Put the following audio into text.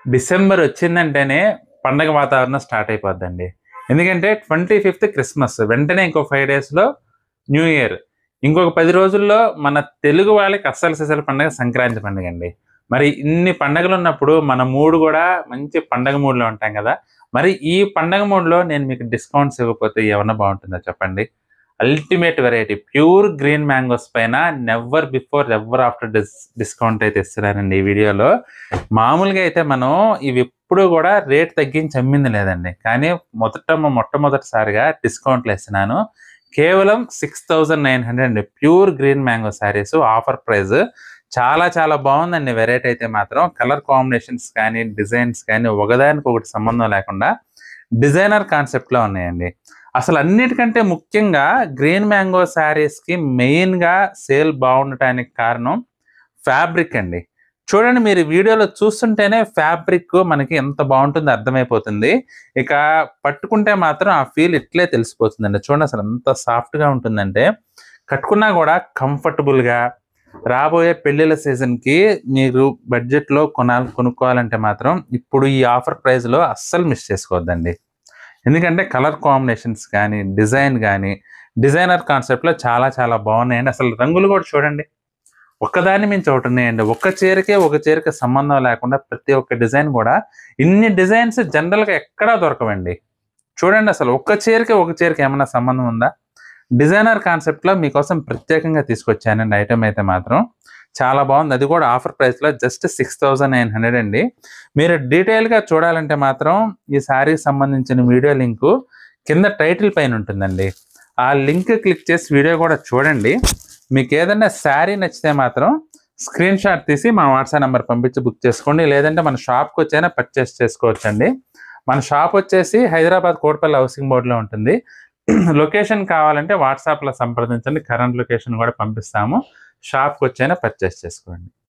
December వచ్చిందంటేనే పండగ వాతావరణం start అయిపోద్దండి. ఎందుకంటే 25థ్ క్రిస్మస్. వెంటనే ఇంకో 5 డేస్‌లో న్యూ ఇయర్. ఇంకొక 10 రోజుల్లో మన తెలుగు వాళ్ళకి అస్సలు సిసలు పండగ సంక్రాంతి పండుగండి. మరి ఇన్ని పండగలున్నప్పుడు మన మూడ్ గూడా మంచి పండగ మూడ్‌లో ఉంటాం గదా! మరి ఈ పండగ మూడ్‌లో నేను మీకు డిస్కౌంట్స్ ఇవ్వకపోతే ఏమన్నా బావుంటుందా చెప్పండి? Ultimate variety pure green mangoes పైన never before ever after discount అయితే ఇస్తున్నానండి ఈ వీడియోలో. మామూలుగా అయితే మనం ఇవి ఎప్పుడు కూడా రేట్ తగ్గించి అమ్మింది లేదండి. కానీ మొట్టమొదటిసారిగా డిస్కౌంట్లు ఇస్తున్నాను. కేవలం 6900 అండి. Pure green mango saris offer price. చాలా చాలా బాగుందండి వెరైటీ అయితే మాత్రం. కలర్ కాంబినేషన్స్ కానీ, డిజైన్స్ కానీ ఒకదానికొకటి సంబంధం లేకుండా డిజైనర్ కాన్సెప్ట్‌లో ఉన్నాయండి. అసలు అన్నిటికంటే ముఖ్యంగా గ్రీన్ మ్యాంగో శారీస్‌కి మెయిన్‌గా సేల్ బాగుండటానికి కారణం ఫ్యాబ్రిక్ అండి. చూడండి, మీరు వీడియోలో చూస్తుంటేనే ఫ్యాబ్రిక్ మనకి ఎంత బాగుంటుందో అర్థమైపోతుంది. ఇక పట్టుకుంటే మాత్రం ఆ ఫీల్ ఇట్లే తెలిసిపోతుందండి. చూడండి అసలు ఎంత సాఫ్ట్‌గా ఉంటుందంటే, కట్టుకున్నా కూడా కంఫర్టబుల్‌గా రాబోయే పెళ్ళిళ్ళ సీజన్‌కి మీరు బడ్జెట్‌లో కొనుక్కోవాలంటే మాత్రం ఇప్పుడు ఈ ఆఫర్ ప్రైస్‌లో అస్సలు మిస్ చేసుకోవద్దండి. ఎందుకంటే కలర్ కాంబినేషన్స్ కానీ, డిజైన్ గానీ, డిజైనర్ కాన్సెప్ట్‌లో చాలా చాలా బాగున్నాయండి. అసలు రంగులు కూడా చూడండి. ఒక్కదాన్ని మించి ఒకటి ఉన్నాయండి. ఒక చీరకి సంబంధం లేకుండా ప్రతి ఒక్క డిజైన్ కూడా ఇన్ని డిజైన్స్ జనరల్‌గా ఎక్కడా దొరకవండి. చూడండి అసలు ఒక చీరకి ఏమన్నా సంబంధం ఉందా? డిజైనర్ కాన్సెప్ట్‌లో మీకోసం ప్రత్యేకంగా తీసుకొచ్చానండి ఐటెమ్ అయితే మాత్రం. చాలా బాగుంది. అది కూడా ఆఫర్ ప్రైస్‌లో జస్ట్ 6900 అండి. మీరు డీటెయిల్‌గా చూడాలంటే మాత్రం ఈ శారీకి సంబంధించిన వీడియో లింకు కింద టైటిల్ పైన ఉంటుందండి. ఆ లింక్ క్లిక్ చేసి వీడియో కూడా చూడండి. మీకు ఏదైనా శారీ నచ్చితే మాత్రం స్క్రీన్ షాట్ తీసి మా వాట్సాప్ నెంబర్ పంపించి బుక్ చేసుకోండి. లేదంటే మన షాప్‌కి వచ్చైనా పర్చేస్ చేసుకోవచ్చండి. మన షాప్ వచ్చేసి హైదరాబాద్ కోటిపల్లి హౌసింగ్ బోర్డ్‌లో ఉంటుంది. లొకేషన్ కావాలంటే వాట్సాప్‌లో సంప్రదించండి. కరెంట్ లొకేషన్ కూడా పంపిస్తాము. షాప్‌కి వచ్చైనా పర్చేస్ చేసుకోండి.